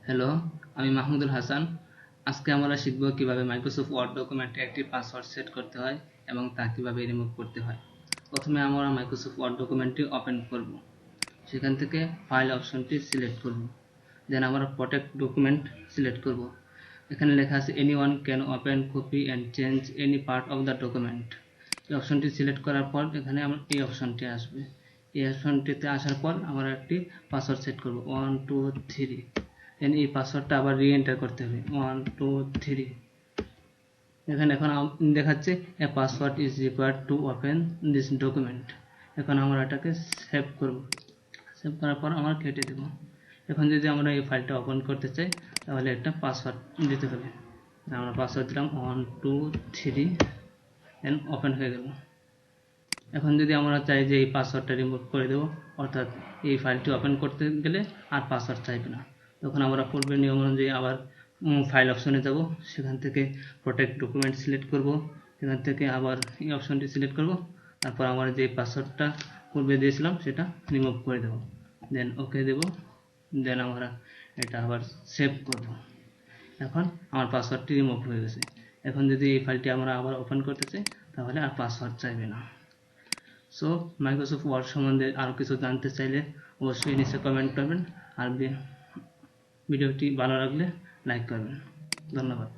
Hello, আমি মাহমুদুল হাসান। আজকে আমরা শিখব কিভাবে মাইক্রোসফট ওয়ার্ড ডকুমেন্টে একটি পাসওয়ার্ড সেট করতে হয় এবং তা কিভাবে রিমুভ করতে হয়। প্রথমে আমরা মাইক্রোসফট ওয়ার্ড ডকুমেন্টটি ওপেন করব। সেখান থেকে ফাইল অপশনটি সিলেক্ট করব। দেন আমরা প্রোটেক্ট ডকুমেন্ট সিলেক্ট করব। এখানে লেখা আছে anyone can open, copy and change any part of the document. এই অপশনটি সিলেক্ট করার পর এখানে আমার এই অপশনটি আসবে। এই অপশনটিতে আসার পর আমরা একটি পাসওয়ার্ড সেট করব 1 2 3। দেন এই পাসওয়ার্ডটা আবার রি-এন্টার করতে হবে 1 2 3। এখানে এখন দেখাচ্ছে a password is required to open this document. এখন আমরা এটাকে সেভ করব। সেভ করার পর আমরা কেটে দেব। এখন যদি আমরা এই ফাইলটা ওপেন করতে চাই তাহলে একটা পাসওয়ার্ড দিতে হবে। আমরা পাসওয়ার্ড দিলাম 1 2 3। দেন ওপেন হয়ে গেল। এখন যদি আমরা চাই যে এই পাসওয়ার্ডটা রিমুভ করে দেব, অর্থাৎ এই ফাইলটি ওপেন করতে গেলে আর পাসওয়ার্ড চাইবে না, তখন আমরা পূর্বের নিয়ম অনুযায়ী আবার ফাইল অপশনে যাব। সেখান থেকে প্রোটেক্ট ডকুমেন্ট সিলেক্ট করব। সেখান থেকে আবার এই অপশনটি সিলেক্ট করব। তারপর আমরা যে পাসওয়ার্ডটা পূর্বে দিয়েছিলাম সেটা রিমুভ করে দেব। দেন ওকে দেব। দেন আমরা এটা আবার সেভ করব। এখন আমার পাসওয়ার্ডটি রিমুভ হয়ে গেছে। এখন যদি এই ফাইলটি আমরা আবার ওপেন করতে চাই তাহলে আর পাসওয়ার্ড চাইবে না। সো মাইক্রোসফট ওয়ার্ড সম্বন্ধে আরও কিছু জানতে চাইলে অবশ্যই নিচে কমেন্ট করবেন। আর ভিডিওটি ভালো লাগলে লাইক করবেন। ধন্যবাদ।